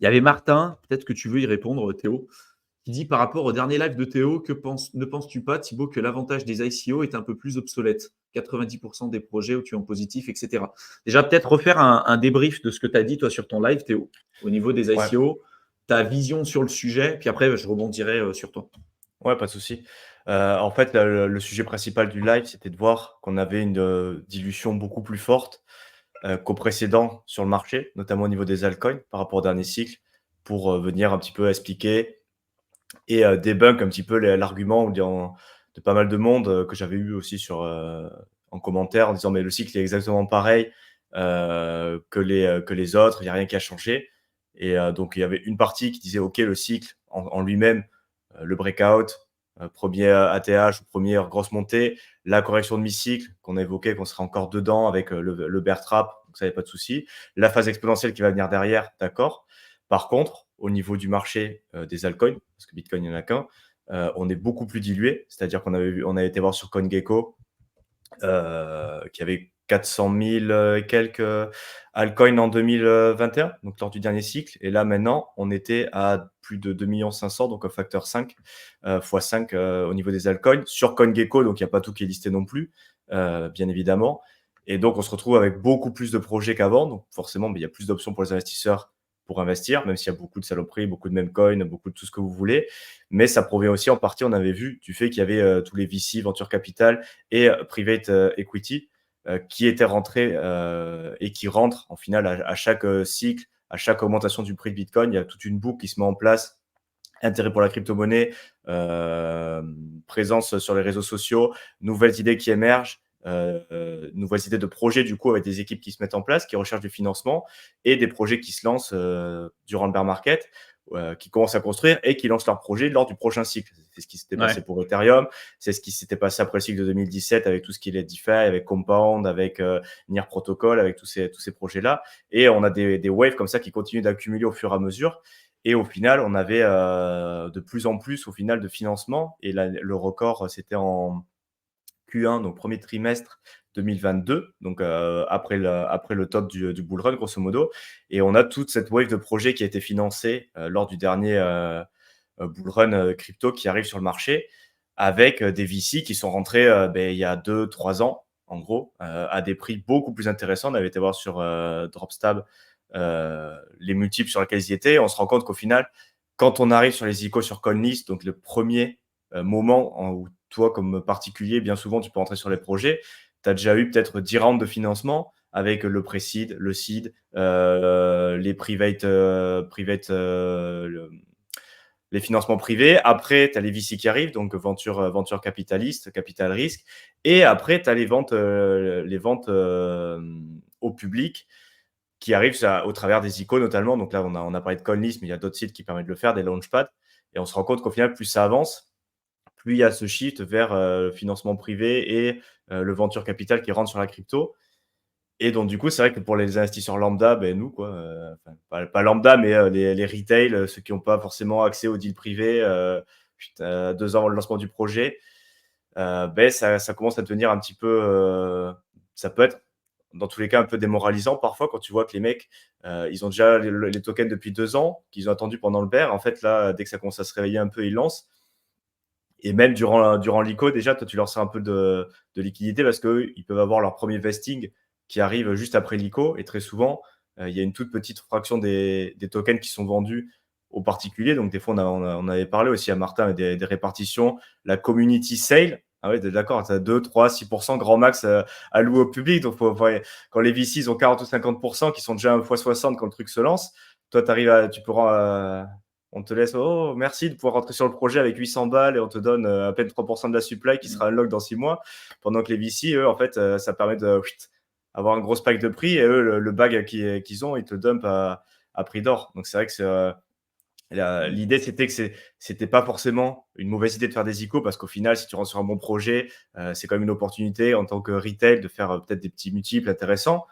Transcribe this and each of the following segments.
Il y avait Martin, peut-être que tu veux y répondre, Théo, qui dit par rapport au dernier live de Théo, ne penses-tu pas, Thibaut, que l'avantage des ICO est un peu plus obsolète? 90% des projets où tu es en positif, etc. Déjà, peut-être refaire un débrief de ce que tu as dit, toi, sur ton live, Théo, au niveau des Ouais, ICO, ta vision sur le sujet, puis après, je rebondirai sur toi. ouais, pas de souci. En fait, le sujet principal du live, c'était de voir qu'on avait une dilution beaucoup plus forte qu'au précédent sur le marché, notamment au niveau des altcoins par rapport au dernier cycle, pour venir un petit peu expliquer et debunk un petit peu l'argument de pas mal de monde que j'avais eu aussi en commentaire en disant mais le cycle est exactement pareil que les autres, il n'y a rien qui a changé. Et donc il y avait une partie qui disait ok, le cycle en lui-même, le breakout, premier ATH, première grosse montée, la correction de mi-cycle qu'on a évoqué, qu'on sera encore dedans avec le bear trap, donc ça n'y a pas de souci. La phase exponentielle qui va venir derrière, d'accord. Par contre, au niveau du marché des altcoins, parce que Bitcoin, il n'y en a qu'un, on est beaucoup plus dilué. C'est-à-dire on a été voir sur CoinGecko, qui avait 400 000 et quelques altcoins en 2021, donc lors du dernier cycle. Et là, maintenant, on était à plus de 2 500 000, donc un facteur 5, x 5 au niveau des altcoins. Sur CoinGecko, donc il n'y a pas tout qui est listé non plus, bien évidemment. Et donc, on se retrouve avec beaucoup plus de projets qu'avant. Donc, forcément, il y a plus d'options pour les investisseurs pour investir, même s'il y a beaucoup de saloperies, beaucoup de meme coins, beaucoup de tout ce que vous voulez. Mais ça provient aussi en partie, on avait vu, du fait qu'il y avait tous les VC, Venture Capital et Private Equity qui étaient rentrés et qui rentrent en final à chaque cycle, à chaque augmentation du prix de Bitcoin. Il y a toute une boucle qui se met en place. Intérêt pour la crypto-monnaie, présence sur les réseaux sociaux, nouvelles idées qui émergent, nouvelles idées de projets du coup avec des équipes qui se mettent en place, qui recherchent du financement et des projets qui se lancent durant le bear market, qui commencent à construire et qui lancent leur projet lors du prochain cycle. C'est ce qui s'était passé Ouais. pour Ethereum, c'est ce qui s'était passé après le cycle de 2017 avec tout ce qui est DeFi, avec Compound, avec Near Protocol, avec tous ces projets-là. Et on a des waves comme ça qui continuent d'accumuler au fur et à mesure. Et au final, on avait de plus en plus au final de financement. Et le record, c'était en Q1, donc premier trimestre 2022, donc après le top du bull run, grosso modo. Et on a toute cette wave de projets qui a été financée lors du dernier bull run crypto qui arrive sur le marché, avec des VC qui sont rentrés il y a 2-3 ans, en gros, à des prix beaucoup plus intéressants. On avait été voir sur Dropstab les multiples sur lesquels ils y étaient. On se rend compte qu'au final, quand on arrive sur les ICO sur CoinList, donc le premier moment où toi, comme particulier, bien souvent, tu peux rentrer sur les projets, tu as déjà eu peut-être 10 rounds de financement avec le pré-seed, le seed, les les financements privés. Après, tu as les VC qui arrivent, donc venture capitaliste, capital risque. Et après, tu as les ventes au public qui arrivent au travers des ICO notamment. Donc là, on a parlé de CoinList, mais il y a d'autres sites qui permettent de le faire, des launchpads. Et on se rend compte qu'au final, plus ça avance, plus il y a ce shift vers le financement privé et le venture capital qui rentre sur la crypto. Et donc, du coup, c'est vrai que pour les investisseurs lambda, nous, quoi, pas lambda, mais les retail, ceux qui n'ont pas forcément accès aux deals privés 2 ans avant le lancement du projet, ça commence à devenir un petit peu. Ça peut être, dans tous les cas, un peu démoralisant parfois quand tu vois que les mecs, ils ont déjà les tokens depuis 2 ans, qu'ils ont attendu pendant le bear. En fait, là, dès que ça commence à se réveiller un peu, ils lancent. Et même durant l'ICO, déjà, toi, tu leur sers un peu de liquidité parce qu'ils peuvent avoir leur premier vesting qui arrive juste après l'ICO. Et très souvent, il y a une toute petite fraction des tokens qui sont vendus aux particuliers. Donc, des fois, on avait parlé aussi à Martin des répartitions, la community sale. Ah ouais, d'accord, tu as 2, 3, 6% grand max à louer au public. Donc, quand les VC ils ont 40 ou 50% qui sont déjà 1 x 60 quand le truc se lance, toi, tu peux on te laisse, oh, merci de pouvoir rentrer sur le projet avec 800 balles et on te donne à peine 3% de la supply qui sera unlock dans 6 mois. Pendant que les VC, eux, en fait, ça permet avoir un gros spike de prix et eux, le bag qu'ils ont, ils te dumpent à prix d'or. Donc, c'est vrai que l'idée, c'était que c'était pas forcément une mauvaise idée de faire des ICO parce qu'au final, si tu rentres sur un bon projet, c'est quand même une opportunité en tant que retail de faire peut-être des petits multiples intéressants.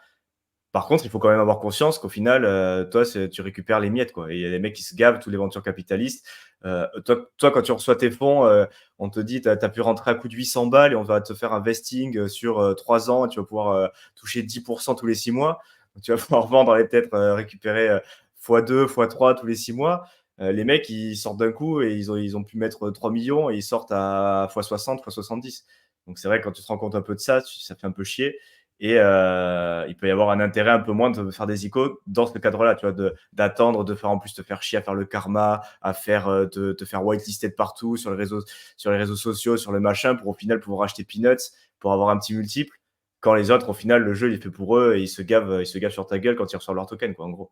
Par contre, il faut quand même avoir conscience qu'au final, toi, tu récupères les miettes, quoi. Et il y a des mecs qui se gavent, tous les ventures capitalistes. Toi, quand tu reçois tes fonds, on te dit, tu as pu rentrer à coût de 800 balles et on va te faire un vesting sur 3 ans et tu vas pouvoir toucher 10% tous les 6 mois. Donc, tu vas pouvoir vendre et peut-être récupérer x2, x3 tous les 6 mois. Les mecs, ils sortent d'un coup et ils ont pu mettre 3 millions et ils sortent à x60, x70. Donc c'est vrai que quand tu te rends compte un peu de ça, ça fait un peu chier. Et il peut y avoir un intérêt un peu moins de faire des icônes dans ce cadre-là, tu vois, d'attendre, de faire en plus te faire chier à faire le karma, à faire te faire whitelister de partout sur les réseaux sociaux, sur le machin, pour au final pouvoir acheter Peanuts, pour avoir un petit multiple. Quand les autres, au final, le jeu il est fait pour eux et ils se gavent sur ta gueule quand ils reçoivent leur token, quoi, en gros.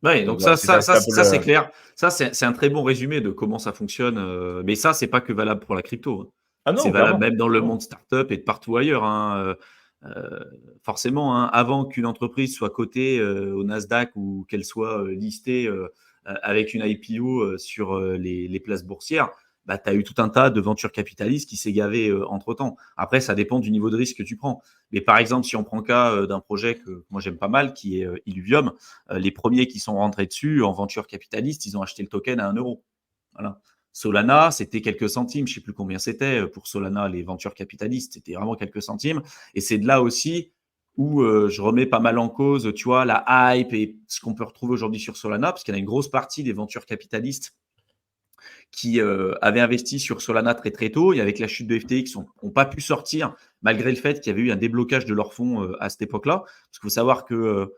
Oui, Donc donc voilà, c'est un peu c'est le. clair. Ça, c'est un très bon résumé de comment ça fonctionne. Mais ça, c'est pas que valable pour la crypto, hein. Ah C'est non, valable clairement. même dans le Clairement. monde startup et de partout ailleurs, hein. Forcément, hein, avant qu'une entreprise soit cotée au Nasdaq ou qu'elle soit listée avec une IPO sur les places boursières, bah, tu as eu tout un tas de ventures capitalistes qui s'est gavé entre-temps. Après, ça dépend du niveau de risque que tu prends. Mais par exemple, si on prend le cas d'un projet que moi j'aime pas mal, qui est Illuvium, les premiers qui sont rentrés dessus en venture capitaliste, ils ont acheté le token à 1 euro. Voilà. Solana, c'était quelques centimes, je ne sais plus combien c'était pour Solana, les ventures capitalistes, c'était vraiment quelques centimes. Et c'est de là aussi où je remets pas mal en cause, tu vois, la hype et ce qu'on peut retrouver aujourd'hui sur Solana, parce qu'il y a une grosse partie des ventures capitalistes qui avaient investi sur Solana très très tôt et avec la chute de FTX n'ont pas pu sortir malgré le fait qu'il y avait eu un déblocage de leurs fonds à cette époque-là. Parce qu'il faut savoir que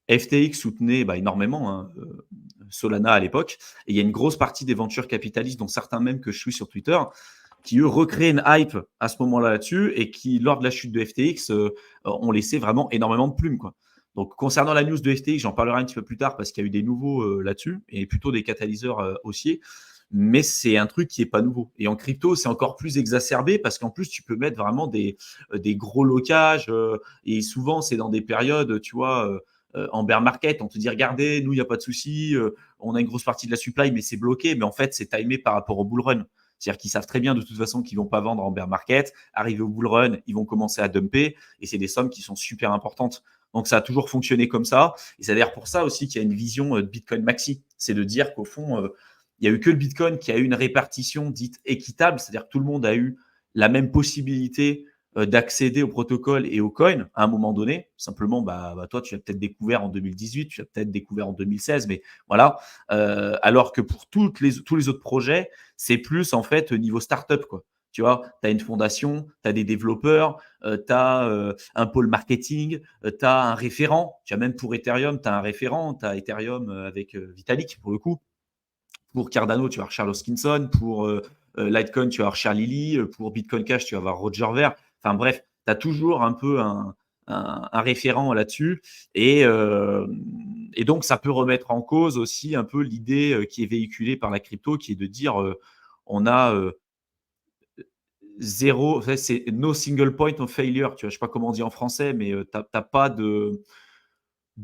FTX soutenait énormément hein, Solana à l'époque. Et il y a une grosse partie des ventures capitalistes, dont certains même que je suis sur Twitter, qui eux recréent une hype à ce moment-là là-dessus et qui, lors de la chute de FTX, ont laissé vraiment énormément de plumes, quoi. Donc, concernant la news de FTX, j'en parlerai un petit peu plus tard parce qu'il y a eu des nouveaux là-dessus et plutôt des catalyseurs haussiers. Mais c'est un truc qui n'est pas nouveau. Et en crypto, c'est encore plus exacerbé parce qu'en plus, tu peux mettre vraiment des gros locages. Et souvent, c'est dans des périodes, tu vois, en bear market, on te dit regardez, nous, il n'y a pas de souci, on a une grosse partie de la supply, mais c'est bloqué. Mais en fait, c'est timé par rapport au bull run. C'est-à-dire qu'ils savent très bien de toute façon qu'ils ne vont pas vendre en bear market. Arrivé au bull run, ils vont commencer à dumper. Et c'est des sommes qui sont super importantes. Donc, ça a toujours fonctionné comme ça. Et c'est d'ailleurs pour ça aussi qu'il y a une vision de Bitcoin maxi. C'est de dire qu'au fond, il n'y a eu que le Bitcoin qui a eu une répartition dite équitable. C'est-à-dire que tout le monde a eu la même possibilité d'accéder au protocole et au coin à un moment donné. Simplement, toi, tu l'as peut-être découvert en 2018, tu l'as peut-être découvert en 2016, mais voilà. Alors que pour tous les autres projets, c'est plus en fait niveau startup, quoi. Tu vois, tu as une fondation, tu as des développeurs, tu as un pôle marketing, tu as un référent. Tu as même pour Ethereum, tu as un référent. Tu as Ethereum avec Vitalik, pour le coup. Pour Cardano, tu vas avoir Charles Hoskinson. Pour Litecoin, tu vas avoir Charlie Lee. Pour Bitcoin Cash, tu vas avoir Roger Ver. Enfin bref, tu as toujours un peu un référent là-dessus. Et donc, ça peut remettre en cause aussi un peu l'idée qui est véhiculée par la crypto, qui est de dire on a zéro, c'est no single point of failure. Tu vois, je ne sais pas comment on dit en français, mais tu n'as pas de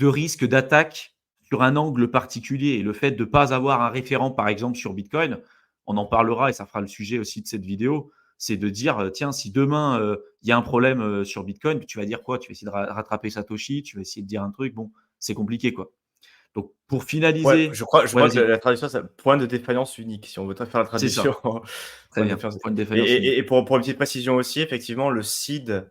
risque d'attaque sur un angle particulier. Et le fait de ne pas avoir un référent, par exemple, sur Bitcoin, on en parlera et ça fera le sujet aussi de cette vidéo, c'est de dire, tiens, si demain, il y a un problème sur Bitcoin, tu vas dire quoi? Tu vas essayer de rattraper Satoshi, tu vas essayer de dire un truc, bon, c'est compliqué, quoi. Donc, pour Ouais, finaliser, je crois ouais, que vas-y, la traduction, c'est point de défaillance unique, si on veut faire la c'est traduction. ça, très Point de bien, défaillance. point de Et, défaillance et, unique. et pour une petite précision aussi, effectivement, le seed,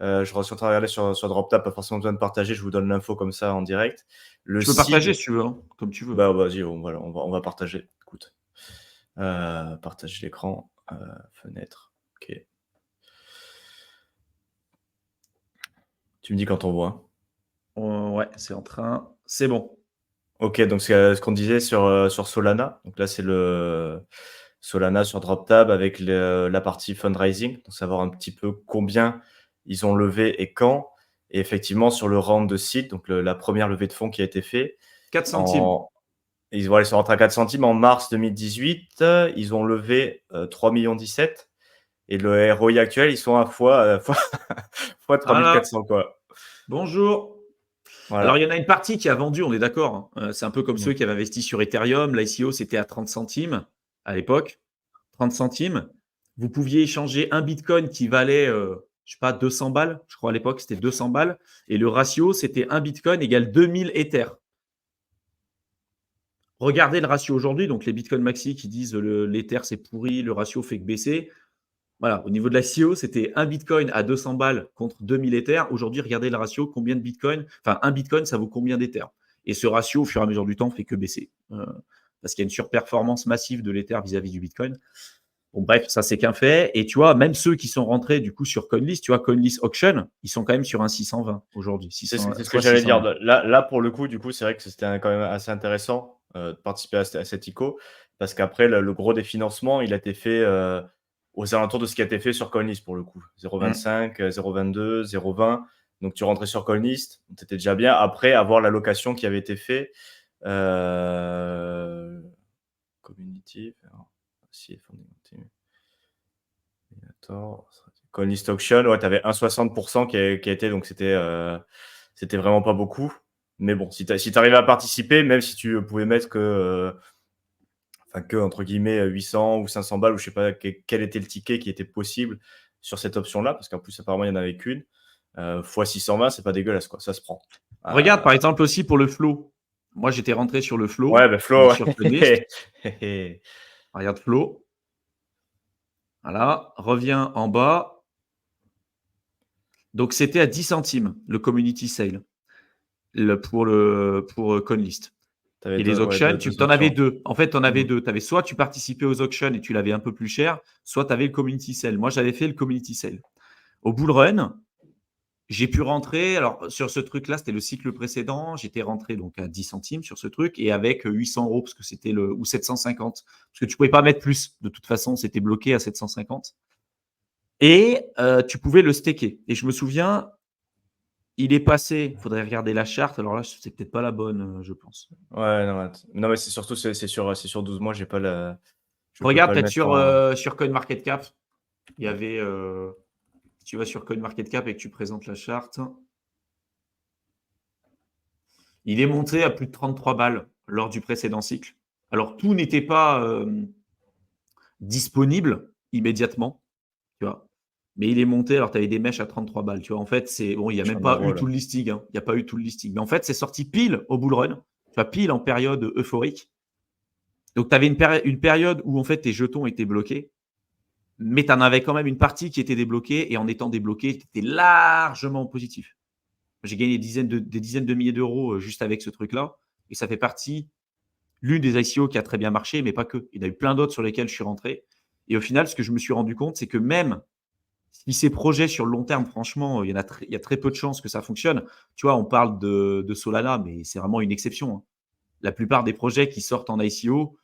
je suis en train de regarder sur DropTap, pas forcément besoin de partager, je vous donne l'info comme ça en direct. Le Tu peux partager seed, si tu veux, hein, comme tu veux. bah vas-y, on va partager. Écoute, partage l'écran, fenêtre, ok. Tu me dis quand on voit. Ouais, c'est en train, c'est bon. Ok, donc c'est ce qu'on disait sur Solana. Donc là, c'est le Solana sur DropTab avec la partie fundraising, donc savoir un petit peu combien ils ont levé et quand. Et effectivement, sur le round de seed, donc la première levée de fonds qui a été faite, 4 centimes. ils sont rentrés à 4 centimes en mars 2018. Ils ont levé 3 millions 17. Et le ROI actuel, ils sont à fois 3400, quoi. Bonjour. Alors, il y Voilà. en a une partie qui a vendu, on est d'accord, hein. C'est un peu comme Mm. ceux qui avaient investi sur Ethereum. L'ICO, c'était à 30 centimes à l'époque. 30 centimes. Vous pouviez échanger un Bitcoin qui valait, je sais pas, 200 balles. Je crois à l'époque, c'était 200 balles. Et le ratio, c'était un Bitcoin égale 2000 Ethers. Regardez le ratio aujourd'hui. Donc, les Bitcoin Maxi qui disent l'Ether, c'est pourri, le ratio fait que baisser. Voilà, au niveau de la CIO, c'était un Bitcoin à 200 balles contre 2000 Ethers. Aujourd'hui, regardez le ratio, combien de Bitcoin, enfin un Bitcoin, ça vaut combien d'Ethers. Et ce ratio, au fur et à mesure du temps, fait que baisser. Parce qu'il y a une surperformance massive de l'Ether vis-à-vis du Bitcoin. Bon, bref, ça, c'est qu'un fait. Et tu vois, même ceux qui sont rentrés du coup sur CoinList, tu vois, CoinList Auction, ils sont quand même sur un 620 aujourd'hui. C'est ce que j'allais dire. Là, pour le coup, du coup, c'est vrai que c'était quand même assez intéressant de participer à cette ICO, parce qu'après, le gros des financements, il a été fait aux alentours de ce qui a été fait sur CoinList, pour le coup. 0,25, 0,22, 0,20. Donc, tu rentrais sur CoinList, c'était déjà bien. Après, avoir l'allocation qui avait été faite, Community, CoinList Auction, ouais, tu avais 1,60% qui a été, donc c'était vraiment pas beaucoup. Mais bon, si tu arrivais à participer, même si tu pouvais mettre que entre guillemets 800 ou 500 balles, ou je sais pas quel était le ticket qui était possible sur cette option-là, parce qu'en plus apparemment il n'y en avait qu'une, fois 620, c'est pas dégueulasse, quoi, ça se prend. Regarde par exemple aussi pour le flow. Moi, j'étais rentré sur le flow. Ouais, Flow, sur CoinList. Regarde Flow. Voilà, reviens en bas. Donc, c'était à 10 centimes le community sale pour CoinList. Et les auctions, tu en avais deux. En fait, tu en avais deux. Tu avais soit tu participais aux auctions et tu l'avais un peu plus cher, soit tu avais le community sale. Moi, j'avais fait le community sale. Au bull run, j'ai pu rentrer. Alors, sur ce truc-là, c'était le cycle précédent. J'étais rentré donc à 10 centimes sur ce truc et avec 800 euros parce que c'était ou 750. Parce que tu ne pouvais pas mettre plus. De toute façon, c'était bloqué à 750. Et tu pouvais le staker. Et je me souviens, il est passé. Il faudrait regarder la charte. Alors là, c'est peut-être pas la bonne, je pense. Ouais, non, mais c'est surtout c'est sur 12 mois, j'ai pas la. Regarde peut-être sur CoinMarketCap. Il y avait. Si tu vas sur CoinMarketCap et que tu présentes la charte, il est monté à plus de 33 balles lors du précédent cycle. Alors, tout n'était pas disponible immédiatement, tu vois. Mais il est monté, alors tu avais des mèches à 33 balles, tu vois. En fait, c'est bon, il n'y a même pas eu tout le listing. Il n'y a pas eu tout le listing. Mais en fait, c'est sorti pile au bull run, tu vois, pile en période euphorique. Donc, tu avais une période où en fait tes jetons étaient bloqués, mais tu en avais quand même une partie qui était débloquée. Et en étant débloqué, tu étais largement positif. J'ai gagné des dizaines de milliers d'euros juste avec ce truc-là. Et ça fait partie l'une des ICO qui a très bien marché, mais pas que. Il y en a eu plein d'autres sur lesquels je suis rentré. Et au final, ce que je me suis rendu compte, c'est que même si ces projets sur le long terme, franchement, il y a très peu de chances que ça fonctionne. Tu vois, on parle de Solana, mais c'est vraiment une exception, hein. La plupart des projets qui sortent en ICO,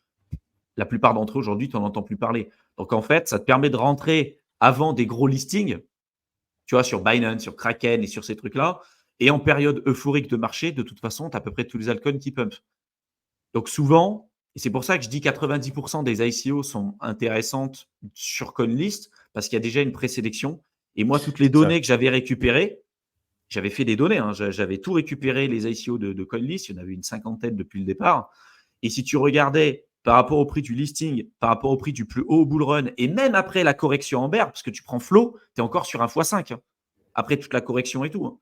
la plupart d'entre eux aujourd'hui, tu n'en entends plus parler. Donc en fait, ça te permet de rentrer avant des gros listings, tu vois, sur Binance, sur Kraken et sur ces trucs-là. Et en période euphorique de marché, de toute façon, tu as à peu près tous les altcoins qui pumpent. Donc souvent, et c'est pour ça que je dis 90% des ICO sont intéressantes sur CoinList, parce qu'il y a déjà une présélection. Et moi, toutes les données que j'avais récupérées, j'avais fait des données, hein, j'avais tout récupéré, les ICO de CoinList, il y en avait une cinquantaine depuis le départ. Et si tu regardais par rapport au prix du listing, par rapport au prix du plus haut bull run, et même après la correction en bear, parce que tu prends Flow, tu es encore sur un x5, hein, après toute la correction et tout, hein.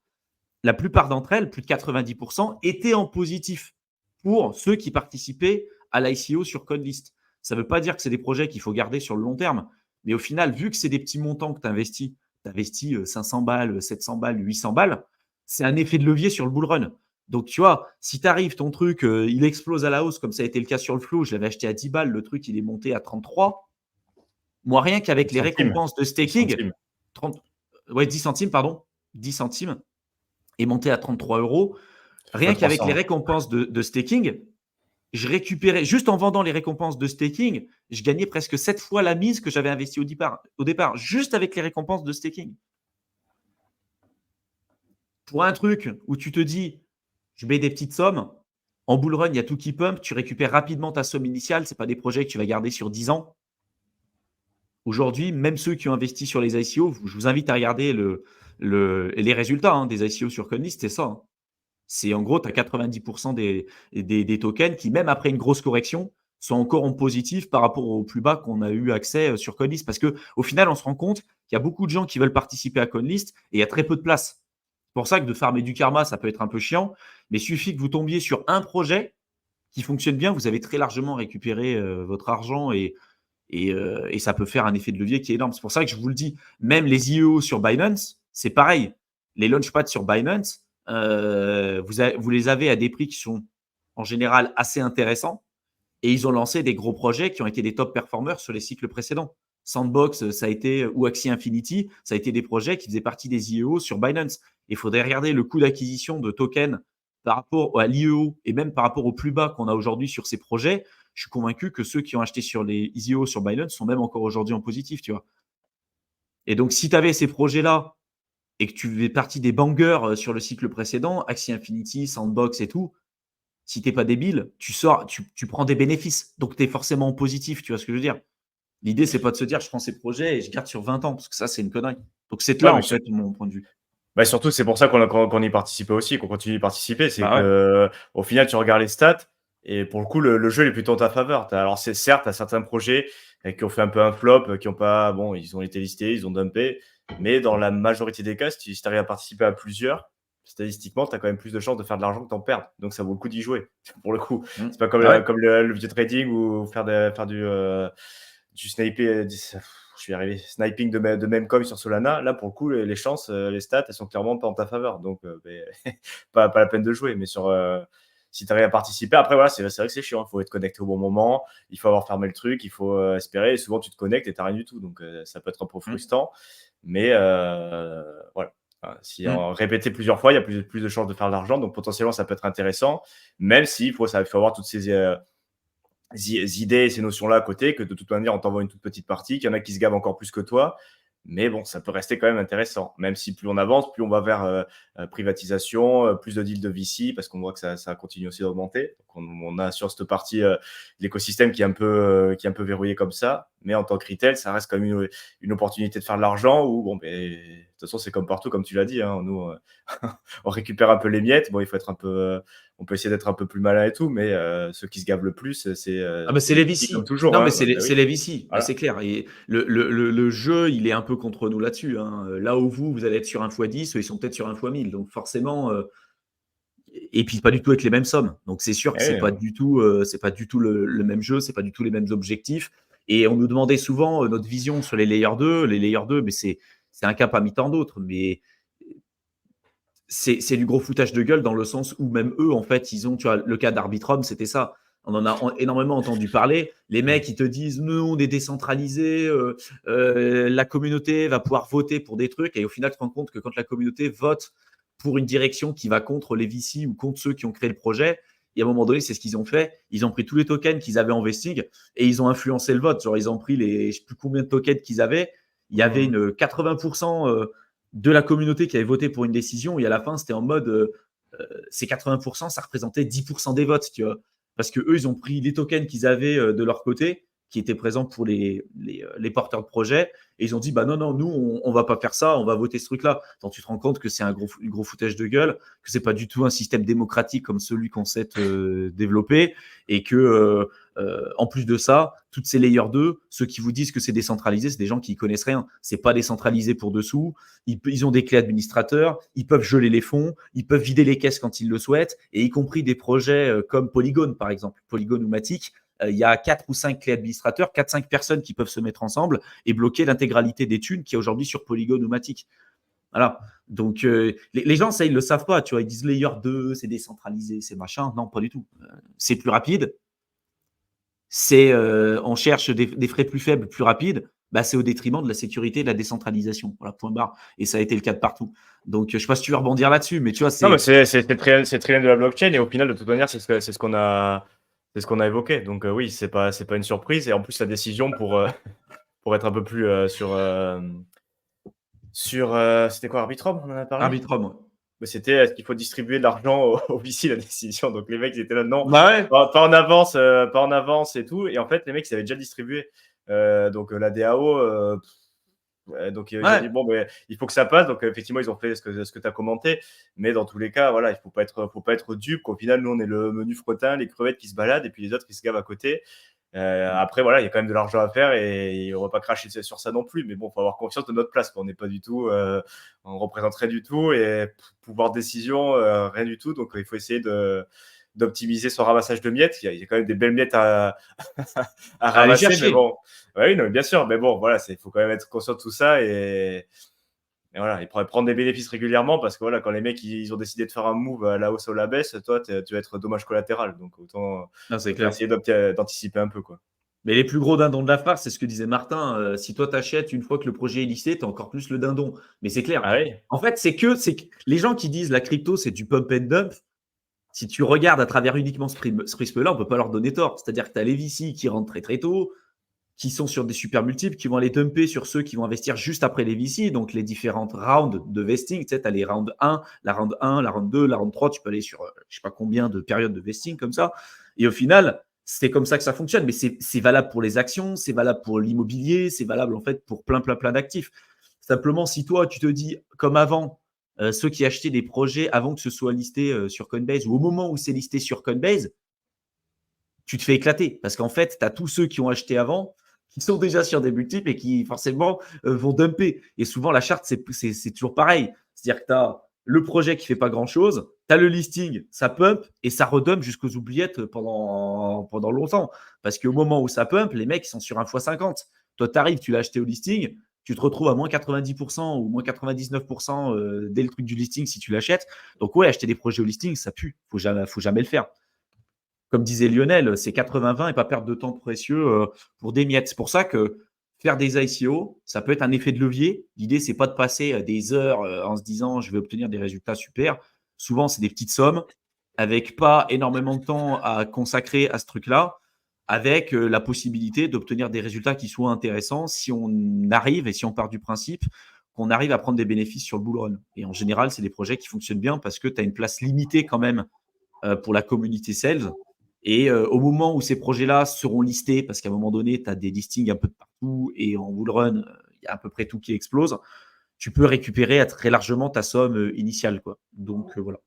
La plupart d'entre elles, plus de 90%, étaient en positif pour ceux qui participaient à l'ICO sur CoinList. Ça ne veut pas dire que c'est des projets qu'il faut garder sur le long terme, mais au final, vu que c'est des petits montants que tu investis, 500 balles, 700 balles, 800 balles, c'est un effet de levier sur le bull run. Donc, tu vois, si tu arrives, ton truc, il explose à la hausse, comme ça a été le cas sur le flow, je l'avais acheté à 10 balles, le truc, il est monté à 33. Moi, rien qu'avec les récompenses de staking, 10 centimes, pardon, 10 centimes, est monté à 33 euros. Rien qu'avec les récompenses de staking, je récupérais, juste en vendant les récompenses de staking, je gagnais presque 7 fois la mise que j'avais investie au départ, juste avec les récompenses de staking. Pour un truc où tu te dis, je mets des petites sommes, en bull run, il y a tout qui pump, tu récupères rapidement ta somme initiale, ce n'est pas des projets que tu vas garder sur 10 ans. Aujourd'hui, même ceux qui ont investi sur les ICO, je vous invite à regarder les résultats des ICO sur CoinList, c'est ça, hein. C'est en gros, tu as 90% des tokens qui, même après une grosse correction, sont encore en positif par rapport au plus bas qu'on a eu accès sur CoinList. Parce qu'au final, on se rend compte qu'il y a beaucoup de gens qui veulent participer à CoinList et il y a très peu de place. C'est pour ça que de farmer du karma, ça peut être un peu chiant. Mais il suffit que vous tombiez sur un projet qui fonctionne bien, vous avez très largement récupéré votre argent et ça peut faire un effet de levier qui est énorme. C'est pour ça que je vous le dis, même les IEO sur Binance, c'est pareil. Les launchpads sur Binance, vous les avez à des prix qui sont en général assez intéressants. Et ils ont lancé des gros projets qui ont été des top performers sur les cycles précédents. Sandbox, ça a été, ou Axie Infinity, ça a été des projets qui faisaient partie des IEO sur Binance. Il faudrait regarder le coût d'acquisition de tokens par rapport à l'IEO et même par rapport au plus bas qu'on a aujourd'hui sur ces projets. Je suis convaincu que ceux qui ont acheté sur les IEO sur Binance sont même encore aujourd'hui en positif, tu vois. Et donc, si tu avais ces projets-là et que tu fais partie des bangers sur le cycle précédent, Axie Infinity, Sandbox et tout, si tu n'es pas débile, tu prends des bénéfices. Donc, tu es forcément en positif, tu vois ce que je veux dire. L'idée, c'est pas de se dire, je prends ces projets et je garde sur 20 ans, parce que ça, c'est une connerie. Donc, c'est Ouais, là, mais en fait, mon point de vue. bah, surtout, c'est pour ça qu'on y participait aussi, qu'on continue d'y participer. C'est Bah ouais. que, au final, tu regardes les stats et pour le coup, le jeu il est plutôt en ta faveur. Alors, c'est certes, tu as certains projets qui ont fait un peu un flop, qui ont pas, bon, ils ont été listés, ils ont dumpé, mais dans la majorité des cas, si tu arrives à participer à plusieurs, statistiquement, tu as quand même plus de chances de faire de l'argent que t'en perds. Donc, ça vaut le coup d'y jouer, pour le coup. C'est pas comme, Ah ouais. comme le vieux trading ou faire du sniper, je suis arrivé, sniping de Memcoin sur Solana. Là, pour le coup, les chances, les stats, elles sont clairement pas en ta faveur. Donc, pas la peine de jouer. Mais si tu arrives à participer, après, voilà, c'est vrai que c'est chiant. Il faut être connecté au bon moment. Il faut avoir fermé le truc. Il faut espérer. Et souvent, tu te connectes et tu n'as rien du tout. Donc, ça peut être un peu frustrant. Mais voilà. Si on répétait plusieurs fois, il y a plus de chances de faire de l'argent. Donc, potentiellement, ça peut être intéressant. Même s'il faut avoir toutes ces idées, ces notions-là à côté, que de toute manière, on t'envoie une toute petite partie, qu'il y en a qui se gavent encore plus que toi. Mais bon, ça peut rester quand même intéressant. Même si plus on avance, plus on va vers privatisation, plus de deals de VC, parce qu'on voit que ça continue aussi d'augmenter. Donc on a sur cette partie l'écosystème qui est un peu verrouillé comme ça. Mais en tant que retail, ça reste quand même une opportunité de faire de l'argent. Ou bon, de toute façon, c'est comme partout, comme tu l'as dit. Hein, nous, on récupère un peu les miettes. Bon, il faut être un peu, on peut essayer d'être un peu plus malin et tout, mais ceux qui se gavent le plus, c'est Ah bah c'est les les VC comme VC. toujours. Non, mais Hein. c'est Donc, oui, les VC, mais voilà. c'est clair. Et le jeu, il est un peu contre nous là-dessus, hein. Là où vous allez être sur 1 x 10, eux, ils sont peut-être sur 1 x 1000. Donc forcément, et puis pas du tout avec les mêmes sommes. Donc c'est sûr que Eh oui. c'est pas du tout le même jeu, c'est pas du tout les mêmes objectifs. Et on nous demandait souvent notre vision sur les layers 2. Les layers 2, mais c'est un cas parmi tant d'autres. Mais c'est du gros foutage de gueule dans le sens où même eux, en fait, ils ont, tu vois, le cas d'Arbitrum, c'était ça. On en a énormément entendu parler. Les mecs, ils te disent, nous, on est décentralisé, la communauté va pouvoir voter pour des trucs. Et au final, tu te rends compte que quand la communauté vote pour une direction qui va contre les VC ou contre ceux qui ont créé le projet, et à un moment donné, c'est ce qu'ils ont fait. Ils ont pris tous les tokens qu'ils avaient en vesting et ils ont influencé le vote. Genre, ils ont pris les, je ne sais plus combien de tokens qu'ils avaient. Il y avait une 80% de la communauté qui avait voté pour une décision et à la fin, c'était en mode ces 80%, ça représentait 10% des votes, tu vois. Parce que eux, ils ont pris les tokens qu'ils avaient de leur côté, qui étaient présents pour les porteurs de projet, et ils ont dit bah non, non, nous, on va pas faire ça, on va voter ce truc-là. Donc tu te rends compte que c'est un gros foutage de gueule, que c'est pas du tout un système démocratique comme celui qu'on sait développer, et que en plus de ça, toutes ces layers 2, ceux qui vous disent que c'est décentralisé, c'est des gens qui ne connaissent rien. C'est pas décentralisé pour dessous. Ils ont des clés administrateurs, ils peuvent geler les fonds, ils peuvent vider les caisses quand ils le souhaitent, et y compris des projets comme Polygon, par exemple, Polygon ou Matic. Il y a 4 ou 5 clés administrateurs, 4-5 personnes qui peuvent se mettre ensemble et bloquer l'intégralité des thunes qui est aujourd'hui sur Polygon ou Matic. Voilà. Donc, les gens, ça, ils ne le savent pas. Tu vois, ils disent layer 2, c'est décentralisé, c'est machin. Non, pas du tout. C'est plus rapide. On cherche des frais plus faibles, plus rapides. Bah, c'est au détriment de la sécurité et de la décentralisation. Voilà, point barre. Et ça a été le cas de partout. Donc, je ne sais pas si tu veux rebondir là-dessus, mais tu vois, Non, mais c'est. c'est très bien de la blockchain et au final, de toute manière, c'est ce qu'on a évoqué. Donc, oui, c'est pas une surprise. Et en plus, la décision pour être un peu plus c'était quoi, Arbitrum, on en a parlé? Arbitrum. Mais c'était est-ce qu'il faut distribuer de l'argent aux VC, la décision. Donc, les mecs, ils étaient là, non, Bah ouais. pas en avance, pas en avance et tout. Et en fait, les mecs, ils avaient déjà distribué. Donc, la DAO, ouais, donc ils ont dit Ouais. bon, ben, il faut que ça passe. Donc effectivement, ils ont fait ce que tu as commenté. Mais dans tous les cas, voilà, il faut pas être dupe. Qu'au final, nous, on est le menu fretin, les crevettes qui se baladent et puis les autres qui se gavent à côté. Après, voilà, il y a quand même de l'argent à faire et on va pas cracher sur ça non plus. Mais bon, il faut avoir conscience de notre place. On n'est pas du tout, on représente rien du tout et pouvoir de décision, rien du tout. Donc il faut essayer d'optimiser son ramassage de miettes. Il y a quand même des belles miettes à Allez ramasser, mais chercher. bon. Oui, non, bien sûr, mais bon, voilà, il faut quand même être conscient de tout ça Et voilà, ils pourraient prendre des bénéfices régulièrement parce que voilà, quand les mecs ils ont décidé de faire un move à la hausse ou à la baisse, toi tu vas être dommage collatéral. Donc autant C'est clair. essayer d'anticiper un peu, quoi. Mais les plus gros dindons de la farce, c'est ce que disait Martin. Si toi, tu achètes une fois que le projet est listé, tu as encore plus le dindon. Mais c'est clair. Ah oui. En fait, c'est que les gens qui disent la crypto, c'est du pump and dump. Si tu regardes à travers uniquement ce prisme-là, on ne peut pas leur donner tort. C'est-à-dire que tu as les VC qui rentrent très très tôt, qui sont sur des super multiples, qui vont aller dumper sur ceux qui vont investir juste après les VC, donc les différentes rounds de vesting. Tu sais, as les round 1, la round 1, la round 2, la round 3, tu peux aller sur je ne sais pas combien de périodes de vesting comme ça. Et au final, c'est comme ça que ça fonctionne. Mais c'est valable pour les actions, c'est valable pour l'immobilier, c'est valable en fait pour plein d'actifs. Simplement, si toi, tu te dis, comme avant, ceux qui achetaient des projets avant que ce soit listé sur Coinbase ou au moment où c'est listé sur Coinbase, tu te fais éclater parce qu'en fait, tu as tous ceux qui ont acheté avant qui sont déjà sur des multiples et qui forcément vont dumper. Et souvent, la charte, c'est toujours pareil. C'est-à-dire que tu as le projet qui ne fait pas grand-chose, tu as le listing, ça pump et ça redump jusqu'aux oubliettes pendant longtemps. Parce qu'au moment où ça pump, les mecs ils sont sur un x50. Toi, tu arrives, tu l'as acheté au listing, tu te retrouves à moins 90% ou moins 99% dès le truc du listing si tu l'achètes. Donc ouais, acheter des projets au listing, ça pue. Faut jamais le faire. Comme disait Lionel, c'est 80-20 et pas perdre de temps précieux pour des miettes. C'est pour ça que faire des ICO, ça peut être un effet de levier. L'idée, c'est pas de passer des heures en se disant je vais obtenir des résultats super. Souvent, c'est des petites sommes avec pas énormément de temps à consacrer à ce truc-là, avec la possibilité d'obtenir des résultats qui soient intéressants si on arrive et si on part du principe qu'on arrive à prendre des bénéfices sur le bull run. Et en général, c'est des projets qui fonctionnent bien parce que tu as une place limitée quand même pour la communauté sales. Et au moment où ces projets-là seront listés, parce qu'à un moment donné, tu as des listings un peu de partout et en bull run, il y a à peu près tout qui explose, tu peux récupérer très largement ta somme initiale, quoi. Donc voilà.